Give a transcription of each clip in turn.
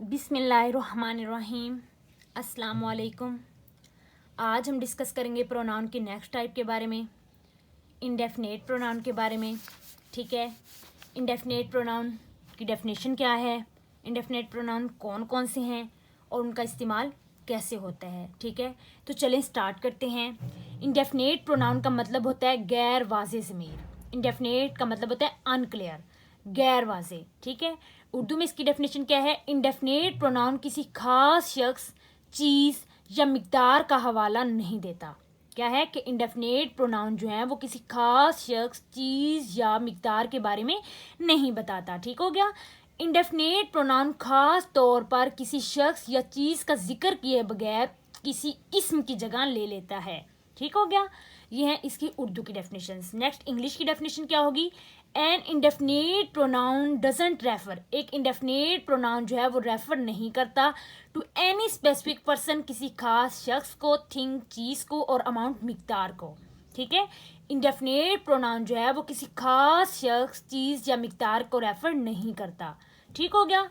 बिस्मिल्लाहिर्रहमानिर्रहीम। अस्सलाम वालेकुम। आज हम डिस्कस करेंगे प्रोनाउन की नेक्स्ट टाइप के बारे में, इंडेफिनेट प्रोनाउन के बारे में। ठीक है, इंडेफिनेट प्रोनाउन की डेफिनेशन क्या है, इंडेफिनेट प्रोनाउन कौन कौन से हैं और उनका इस्तेमाल कैसे होता है। ठीक है, तो चलें स्टार्ट करते हैं। इंडेफिनेट प्रोनाउन का मतलब होता है गैर वाज़ेह ज़मीर। इंडेफिनेट का मतलब होता है अनक्लियर, गैर वाज़ेह। ठीक है, उर्दू में इसकी डेफिनेशन क्या है? इंडेफिनेट प्रोनाउन किसी खास शख्स, चीज़ या मिक़दार का हवाला नहीं देता। क्या है कि इंडेफिनेट प्रोनाउन जो है वो किसी खास शख्स, चीज़ या मिक़दार के बारे में नहीं बताता। ठीक हो गया। इंडेफिनेट प्रोनाउन खास तौर पर किसी शख्स या चीज़ का जिक्र किए बगैर किसी इस्म की जगह ले लेता है। ठीक हो गया। ये है इसकी उर्दू की डेफिनेशंस। नेक्स्ट इंग्लिश की डेफिनेशन क्या होगी? An indefinite pronoun doesn't refer. एक इंडेफिनेट प्रोनाउन जो है वो रेफर नहीं करता टू एनी स्पेसिफिक पर्सन, किसी खास शख्स को, थिंग चीज़ को, और अमाउंट मिकदार को। ठीक है, इंडेफिनेट प्रोनाउन जो है वो किसी खास शख्स, चीज़ या मिकदार को रेफर नहीं करता। ठीक हो गया।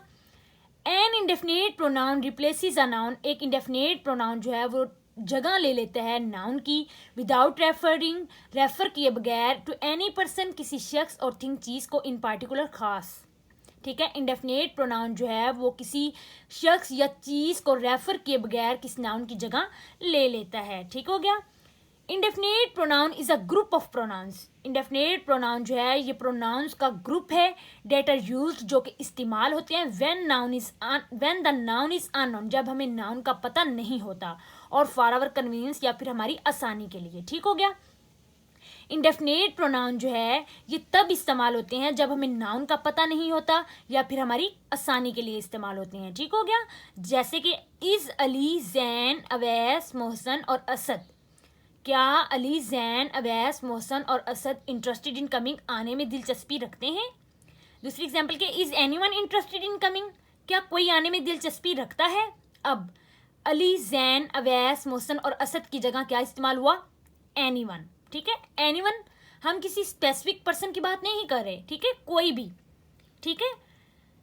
An indefinite pronoun replaces a noun. एक इंडेफिनेट प्रोनाउन जो है वो जगह ले लेता है नाउन की विदाउट रेफरिंग, रेफर किए बगैर, टू एनी पर्सन, किसी शख्स और थिंग चीज़ को, इन पार्टिकुलर खास। ठीक है, इंडेफिनेट प्रोनाउन जो है वो किसी शख्स या चीज़ को रेफर किए बगैर किसी नाउन की जगह ले लेता है। ठीक हो गया। Indefinite pronoun is a group of pronouns. Indefinite pronoun जो है ये प्रोनाउंस का ग्रुप है डेट आर यूज्ड, जो कि इस्तेमाल होते हैं when the noun is unknown, जब हमें नाउन का पता नहीं होता, और फॉर आवर कन्वीनियंस, या फिर हमारी आसानी के लिए। ठीक हो गया। इंडेफिनेट प्रोनाउन जो है ये तब इस्तेमाल होते हैं जब हमें नाउन का पता नहीं होता या फिर हमारी आसानी के लिए इस्तेमाल होते हैं। ठीक हो गया। जैसे कि इज अली, जैन, अवैस, मोहसन और असद। क्या अली, जैन, अवैस, मोहसन और असद इंटरेस्टेड इन कमिंग, आने में दिलचस्पी रखते हैं? दूसरी एग्जाम्पल के is anyone interested in coming. क्या कोई आने में दिलचस्पी रखता है? अब अली, जैन, अवैस, मोहसन और असद की जगह क्या इस्तेमाल हुआ? एनीवन। ठीक है, एनीवन, हम किसी स्पेसिफिक पर्सन की बात नहीं कर रहे। ठीक है, कोई भी। ठीक है,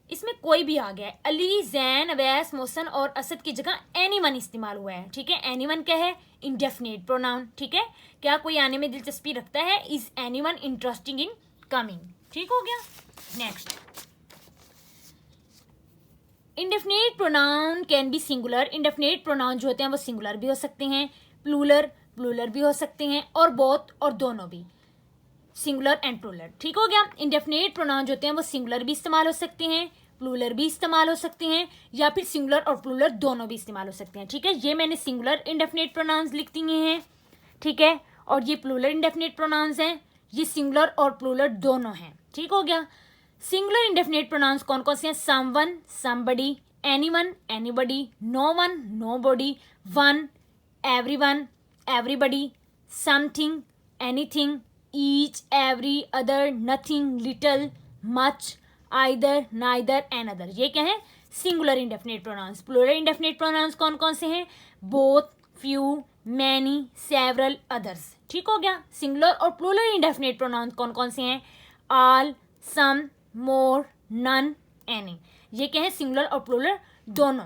इसमें कोई भी आ गया है। अली, जैन, अवैस, मोहसन और असद की जगह एनीवन इस्तेमाल हुआ है। ठीक है, एनीवन क्या है? Indefinite pronoun. ठीक है, क्या कोई आने में दिलचस्पी रखता है? Is anyone interesting in coming. ठीक हो गया। Next, indefinite pronoun can be singular. Indefinite pronoun जो होते हैं वो सिंगुलर भी हो सकते हैं, प्लूरल भी हो सकते हैं, और बोथ, और दोनों भी, सिंगुलर एंड प्लूरल। ठीक हो गया। इंडेफिनेट प्रोनाउन जो होते हैं वो सिंगुलर भी इस्तेमाल हो सकते हैं, प्लूरल भी इस्तेमाल हो सकते हैं, या फिर सिंगुलर और प्लूरल दोनों भी इस्तेमाल हो सकते हैं। ठीक है, ये मैंने सिंगुलर इंडेफिनेट प्रोनाउंस लिख दिए हैं। ठीक है, और ये प्लूरल इंडेफिनेट प्रोनाउंस हैं, ये सिंगुलर और प्लूरल दोनों हैं। ठीक हो गया। सिंगुलर इंडेफिनेट प्रोनाउंस कौन कौन से हैं? Someone, somebody, anyone, anybody, known, nobody, one, everyone, everybody, something, anything, each, every, other, nothing, little, much, either, neither, another। ये क्या है? Singular indefinite pronouns. Plural indefinite pronouns कौन कौन से हैं? Both, few, many, several, others. ठीक हो गया। सिंगुलर और प्लूरल इंडेफिनेट प्रोनाउंस कौन कौन से हैं? All, some, more, none, any. ये क्या है? सिंगुलर और प्लूरल दोनों।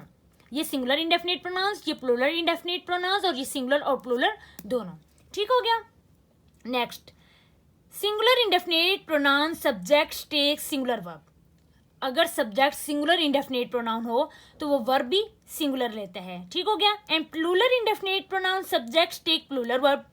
ये सिंगुलर इंडेफिनेट प्रोनाउंस, ये प्लूरल इंडेफिनेट प्रोनाउंस, और ये सिंगुलर और प्लूरल दोनों। ठीक हो गया। Next, singular indefinite pronoun subject take singular verb. अगर सब्जेक्ट सिंगुलर इंडेफिनेट प्रोनाउन हो तो वो वर्ब भी सिंगुलर लेता है। ठीक हो गया। And plural indefinite pronoun subject take plural verb,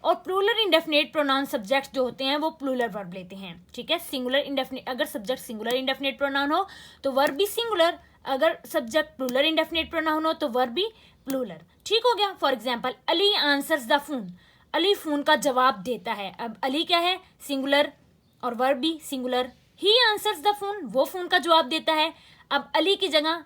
और प्लूरल इंडेफिनेट प्रोनाउन सब्जेक्ट जो होते हैं वो प्लूरल वर्ब लेते हैं। ठीक है, सिंगुलर इंडेफिनेट, अगर सब्जेक्ट सिंगुलर इंडेफिनेट प्रोनाउन हो तो वर्ब भी सिंगुलर, अगर सब्जेक्ट प्लूरल इंडेफिनेट प्रोनाउन हो तो वर्ब भी प्लूरल। ठीक हो गया। For example, Ali answers the phone. Ali phone का जवाब देता है। अब अली क्या है? सिंगुलर, और वर्ब भी singular. He answers the phone, वो फोन का जवाब देता है। अब अली की जगह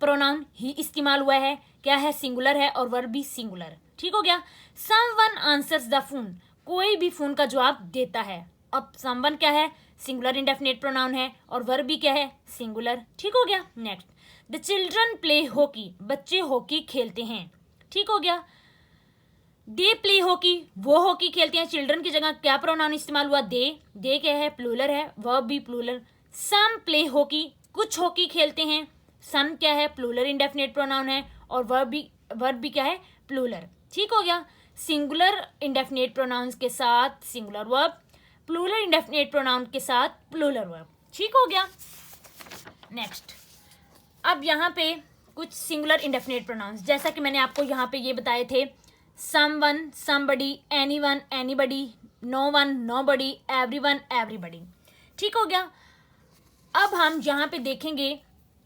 प्रोनाउन ही इस्तेमाल हुआ है, क्या है? सिंगुलर है, और वर्ब भी सिंगुलर। ठीक हो गया। समवन आंसर्स द फोन, कोई भी फोन का जवाब देता है। अब समवन क्या है? सिंगुलर इंडेफिनेट प्रोनाउन है, और वर्ब भी क्या है? सिंगुलर। ठीक हो गया। Next, the children play hockey, बच्चे हॉकी खेलते हैं। ठीक हो गया। दे प्ले हॉकी, वो हॉकी खेलते हैं। चिल्ड्रन की जगह क्या प्रोनाउन इस्तेमाल हुआ? दे क्या है? प्लूरल है, वर्ब भी प्लूरल। सम प्ले हॉकी, कुछ हॉकी खेलते हैं। सम क्या है, प्लूरल इंडेफिनेट प्रोनाउन है, और वर्ब भी क्या है, प्लूरल। ठीक हो गया। सिंगुलर इंडेफिनेट प्रोनाउंस के साथ singular verb, plural indefinite pronoun के साथ प्लूरल वर्ब। ठीक हो गया। नेक्स्ट, अब यहाँ पे कुछ सिंगुलर इंडेफिनेट प्रोनाउंस, जैसा कि मैंने आपको यहाँ पे ये बताए थे, someone, somebody, anyone, anybody, no one, nobody, everyone, everybody. ठीक हो गया। अब हम यहाँ पे देखेंगे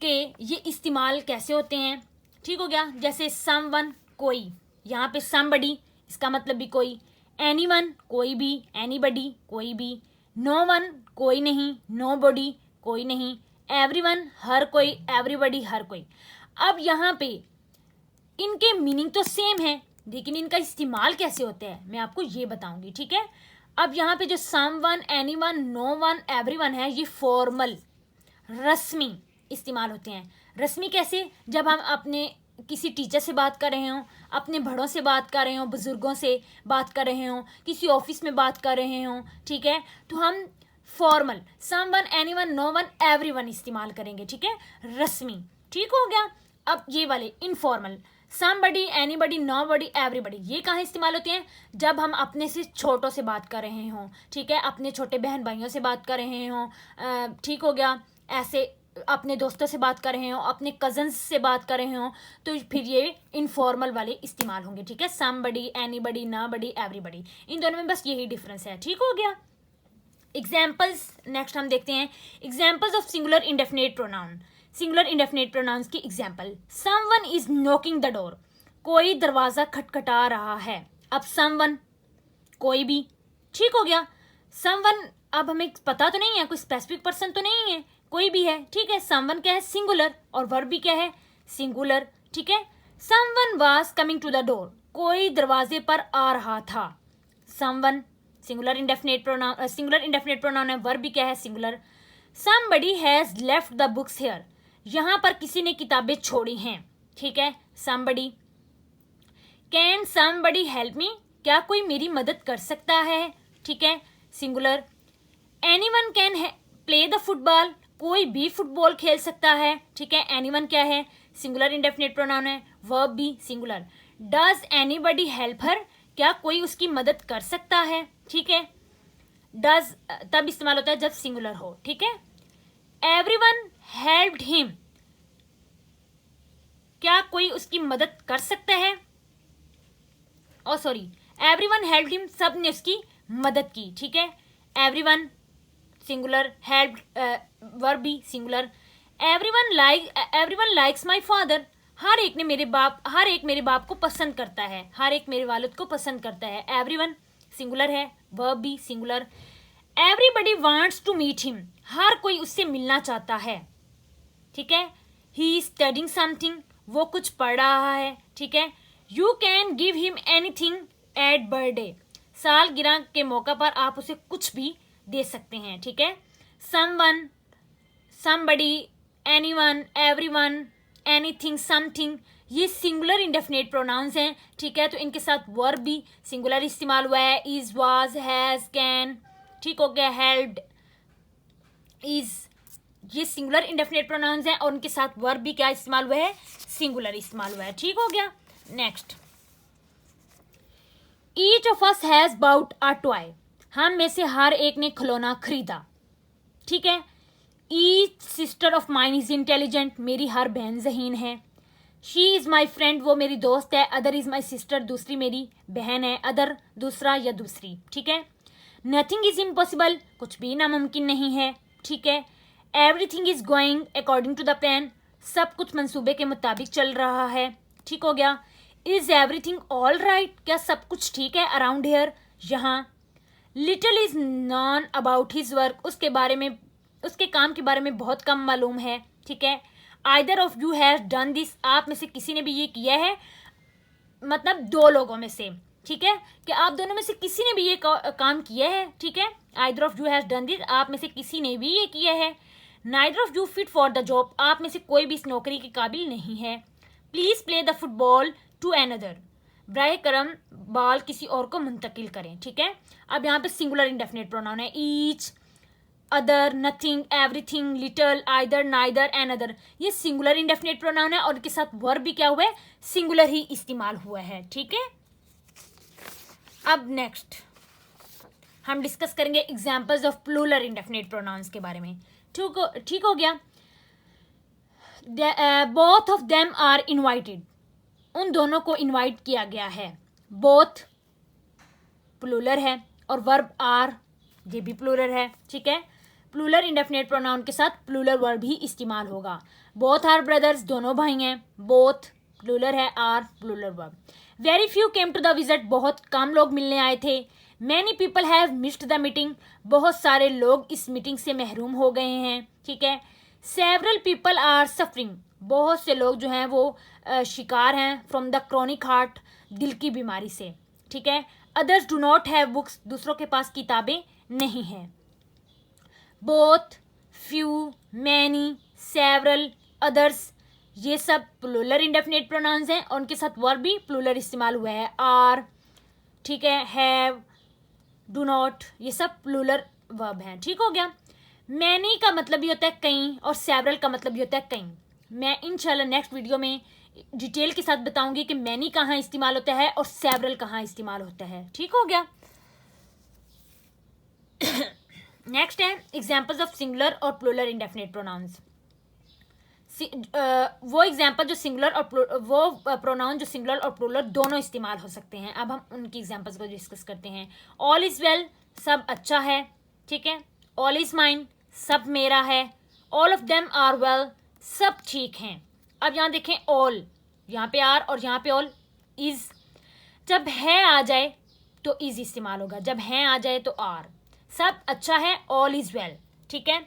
कि ये इस्तेमाल कैसे होते हैं। ठीक हो गया। जैसे समवन, कोई, यहाँ पे समबडी इसका मतलब भी कोई, एनीवन कोई भी, एनीबडी कोई भी, नो वन कोई नहीं, नोबडी कोई नहीं, एवरीवन हर कोई, एवरीबडी हर कोई। अब यहाँ पे इनके मीनिंग तो सेम है, लेकिन इनका इस्तेमाल कैसे होता है मैं आपको ये बताऊंगी। ठीक है। अब यहाँ पे जो someone, anyone, no one, everyone है, ये फॉर्मल रस्मी इस्तेमाल होते हैं। रस्मी कैसे? जब हम अपने किसी टीचर से बात कर रहे हों, अपने बड़ों से बात कर रहे हों, बुजुर्गों से बात कर रहे हों, किसी ऑफिस में बात कर रहे हों, ठीक है, तो हम formal someone, anyone, no one, everyone इस्तेमाल करेंगे। ठीक है, रस्मी। ठीक हो गया। अब ये वाले informal, somebody, anybody, nobody, everybody, ये कहाँ इस्तेमाल होते हैं? जब हम अपने से छोटों से बात कर रहे हों, ठीक है, अपने छोटे बहन भाइयों से बात कर रहे हों, ठीक हो गया, ऐसे अपने दोस्तों से बात कर रहे हो, अपने कजन्स से बात कर रहे हो, तो फिर ये इनफॉर्मल वाले इस्तेमाल होंगे। ठीक है, समबडी, एनीबडी, नोबडी, एवरीबडी, इन दोनों में बस यही डिफरेंस है। ठीक हो गया। एग्जाम्पल्स नेक्स्ट हम देखते हैं। Examples of singular indefinite pronoun. Singular indefinite pronouns की example, someone is knocking the door, कोई दरवाजा खटखटा रहा है। अब समवन कोई भी। ठीक हो गया। समवन, अब हमें पता तो नहीं है, कोई स्पेसिफिक पर्सन तो नहीं है, कोई भी है। ठीक है, समवन क्या है? सिंगुलर, और वर्ब भी क्या है? सिंगुलर। ठीक है, someone was coming to the door, कोई दरवाजे पर आ रहा था। Someone singular indefinite pronoun, singular indefinite pronoun है, वर्ब भी क्या है? Singular. Somebody has left the books here, यहां पर किसी ने किताबें छोड़ी हैं। ठीक है, somebody. Can somebody help me, क्या कोई मेरी मदद कर सकता है? ठीक है, singular. Anyone can play the football, कोई भी फुटबॉल खेल सकता है। ठीक है, एनीवन क्या है? सिंगुलर इंडेफिनेट प्रोनाउन है, वर्ब भी singular. Does anybody help her, क्या कोई उसकी मदद कर सकता है? ठीक है, डज तब इस्तेमाल होता है जब सिंगुलर हो। ठीक है, एवरीवन हेल्प्ड हिम, क्या कोई उसकी मदद कर सकता है? Oh sorry, everyone helped him, सब ने उसकी मदद की। ठीक है, एवरीवन सिंगुलर, हेल्प्ड वर्ब भी singular. Everyone likes my father, हर एक मेरे बाप को पसंद करता है, हर एक मेरे वालिद को पसंद करता है। एवरीवन सिंगुलर है, वर्ब भी singular. Everybody wants to meet him, हर कोई उससे मिलना चाहता है। ठीक है, ही इज स्टडिंग समथिंग, वो कुछ पढ़ रहा है। ठीक है, you can give him anything at birthday, सालगिरह के मौका पर आप उसे कुछ भी दे सकते हैं। ठीक है, someone, somebody, anyone, everyone, anything, something, ये सिंगुलर इंडेफिनेट प्रोनाउंस हैं। ठीक है, तो इनके साथ वर्ब भी सिंगुलर इस्तेमाल हुआ है, इज, वाज, हैज, कैन। ठीक हो गया, हेल्प्ड, इज, ये सिंगुलर इंडेफिनेट प्रोनाउंस हैं, और उनके साथ वर्ब भी क्या इस्तेमाल हुआ है? सिंगुलर इस्तेमाल हुआ है। ठीक हो गया। Next, each of us has bought a toy, हम में से हर एक ने खिलौना खरीदा। ठीक है, each sister of mine is intelligent, मेरी हर बहन ज़हीन है। शी इज़ माई फ्रेंड, वो मेरी दोस्त है। अदर इज़ माई सिस्टर, दूसरी मेरी बहन है। अदर दूसरा या दूसरी। ठीक है, नथिंग इज़ इम्पॉसिबल, कुछ भी नामुमकिन नहीं है। ठीक है, everything is going according to the plan, सब कुछ मंसूबे के मुताबिक चल रहा है। ठीक हो गया। इज़ एवरीथिंग ऑल राइट, क्या सब कुछ ठीक है अराउंड हेयर, यहाँ। Little is non about his work, उसके बारे में, उसके काम के बारे में बहुत कम मालूम है। ठीक है, either of you has done this, आप में से किसी ने भी ये किया है, मतलब दो लोगों में से। ठीक है, कि आप दोनों में से किसी ने भी ये काम किया है। ठीक है, either of you has done this, आप में से किसी ने भी ये किया है। Neither of you fit for the job, आप में से कोई भी इस नौकरी के काबिल नहीं है। Please play the football to another, ब्राय करम बॉल किसी और को मुंतकिल करें। ठीक है, अब यहाँ पे सिंगुलर इंडेफिनेट प्रोनाउन है, each, other, nothing, everything, little, either, neither, and other, ये सिंगुलर इंडेफिनिट प्रोनाउन है और इनके साथ वर्ब भी क्या हुआ है, सिंगुलर ही इस्तेमाल हुआ है। ठीक है, अब नेक्स्ट हम डिस्कस करेंगे examples of plural indefinite pronouns के बारे में। ठीक हो गया। Both of them are invited, उन दोनों को इनवाइट किया गया है। बोथ प्लूरल है और वर्ब आर ये भी प्लूरल है। ठीक है, प्लूरल इंडेफिनिट प्रोनाउन के साथ प्लूरल वर्ब ही इस्तेमाल होगा। बोथ आर ब्रदर्स, दोनों भाई हैं। बोथ प्लूरल है, are plural verb. Very few came to the visit, बहुत कम लोग मिलने आए थे। Many people have missed the meeting, बहुत सारे लोग इस मीटिंग से महरूम हो गए हैं। ठीक है, सेवरल पीपल आर सफरिंग, बहुत से लोग जो हैं वो शिकार हैं फ्रॉम द क्रॉनिक हार्ट, दिल की बीमारी से। ठीक है, others do not have books, दूसरों के पास किताबें नहीं हैं। Both, few, many, several, others, ये सब प्लूरल इंडेफिनिट प्रोनाउंस हैं और उनके साथ वर्ब भी प्लूरल इस्तेमाल हुआ है। आर, ठीक है, हैव, डू नॉट, ये सब प्लूरल वर्ब हैं। ठीक हो गया। मैनी का मतलब भी होता है कई और सेवरल का मतलब भी होता है कई। मैं इंशाल्लाह नेक्स्ट वीडियो में डिटेल के साथ बताऊंगी कि मैनी कहाँ इस्तेमाल होता है और सेवरल कहाँ इस्तेमाल होता है। ठीक हो गया। नेक्स्ट है एग्जाम्पल्स ऑफ सिंगुलर और प्लूरल इंडेफिनिट प्रोनाउंस। वो एग्जाम्पल जो सिंगुलर और वो प्रोनाउन जो सिंगुलर और प्लूरल दोनों इस्तेमाल हो सकते हैं। अब हम उनकी एग्जाम्पल्स को डिस्कस करते हैं। ऑल इज वेल, सब अच्छा है। ठीक है, ऑल इज माइन, सब मेरा है। All of them are well, सब ठीक हैं। अब यहाँ देखें, ऑल, यहाँ पे आर और यहाँ पे ऑल इज। जब है आ जाए तो इज इस्तेमाल होगा, जब है आ जाए तो आर। सब अच्छा है, ऑल इज वेल। ठीक है,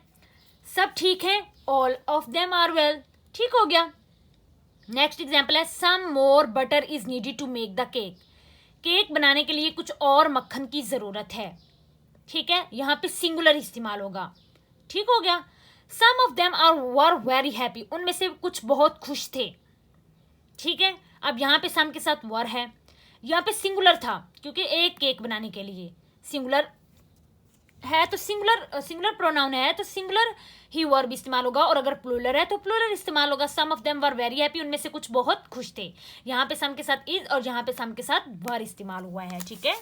सब ठीक है, all of them are well. ठीक हो गया। नेक्स्ट एग्जाम्पल है, some more butter is needed to make the cake, cake बनाने के लिए कुछ और मक्खन की जरूरत है। ठीक है, यहाँ पे सिंगुलर इस्तेमाल होगा। ठीक हो गया। Some of them are were very happy, उनमें से कुछ बहुत खुश थे। ठीक है, अब यहाँ पे सम के साथ वर है, यहाँ पे सिंगुलर था क्योंकि एक केक बनाने के लिए सिंगुलर है तो सिंगुलर प्रोनाउन है तो सिंगुलर ही वर्ब इस्तेमाल होगा, और अगर प्लूरल है तो प्लूरल इस्तेमाल होगा। Some of them were very happy, उनमें से कुछ बहुत खुश थे। यहाँ पे सम के साथ इज और यहाँ पे सम के साथ वर इस्तेमाल हुआ है। ठीक है,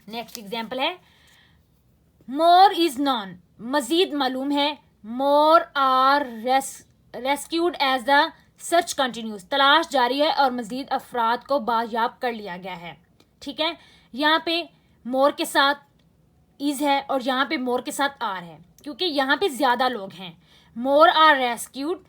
नेक्स्ट एग्जाम्पल है, मोर इज नॉन, मजीद मालूम है। More are rescued as the search continues, तलाश जारी है और मजीद अफराद को बायाब कर लिया गया है। ठीक है, यहाँ पे मोर के साथ इज है और यहाँ पे मोर के साथ आर है क्योंकि यहाँ पे ज्यादा लोग हैं। More are rescued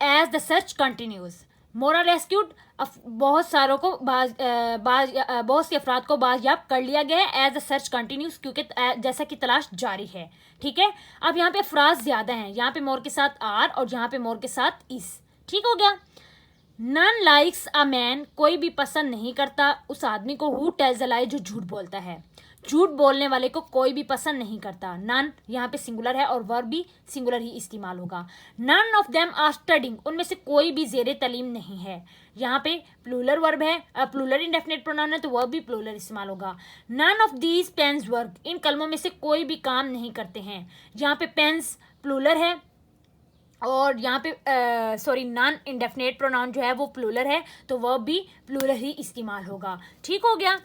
as the search continues, more are rescued, बहुत सारों को बहुत से अफराद को बायाब कर लिया गया है। एज द सर्च कंटिन्यूज, क्योंकि जैसा कि तलाश जारी है। ठीक है, अब यहाँ पे अफराद ज्यादा हैं, यहाँ पे मोर के साथ आर और यहाँ पे मोर के साथ इज। ठीक हो गया। नन लाइक्स अ मैन, कोई भी पसंद नहीं करता उस आदमी को हु टेल्स अ लाई, जो झूठ बोलता है। झूठ बोलने वाले को कोई भी पसंद नहीं करता। नन यहाँ पे सिंगुलर है और वर्ब भी सिंगुलर ही इस्तेमाल होगा। None of them are studying, उनमें से कोई भी जेरे तलीम नहीं है। यहाँ पे प्लूरल वर्ब है, प्लूरल इंडेफिनिट प्रोनाउन है तो वर्ब भी प्लूरल इस्तेमाल होगा। None of these pens work, इन कलमों में से कोई भी काम नहीं करते हैं। यहाँ पे पेन्स प्लूरल है और यहाँ पे नॉन इंडेफिनिट प्रोनाउन जो है वो प्लूरल है तो वर्ब भी प्लूरल ही इस्तेमाल होगा। ठीक हो गया।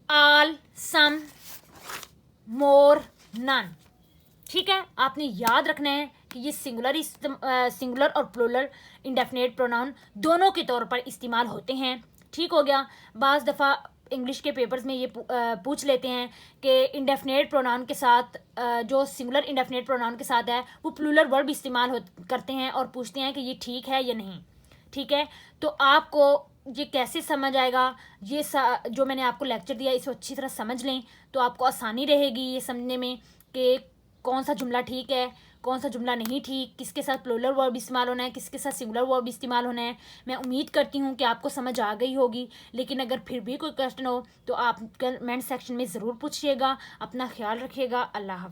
All, some, more, none. ठीक है, आपने याद रखना है कि ये सिंगुलर और प्लूरल इंडेफिनिट प्रोनाउन दोनों के तौर पर इस्तेमाल होते हैं। ठीक हो गया। बाज़ दफ़ा इंग्लिश के पेपर्स में ये पूछ लेते हैं कि इंडेफिनिट प्रोनाउन के साथ जो सिंगुलर इंडेफिनिट प्रोनाउन के साथ है वो प्लूरल वर्ब इस्तेमाल करते हैं और पूछते हैं कि ये ठीक है या नहीं। ठीक है, तो आपको ये कैसे समझ आएगा, ये जो मैंने आपको लेक्चर दिया इसको अच्छी तरह समझ लें तो आपको आसानी रहेगी ये समझने में कि कौन सा जुमला ठीक है, कौन सा जुमला नहीं ठीक, किसके साथ प्लूरल वर्ब इस्तेमाल होना है, किसके साथ सिंगुलर वर्ब इस्तेमाल होना है। मैं उम्मीद करती हूँ कि आपको समझ आ गई होगी, लेकिन अगर फिर भी कोई क्वेश्चन हो तो आप कमेंट सेक्शन में ज़रूर पूछिएगा। अपना ख्याल रखिएगा। अल्लाह हाफ़िज़।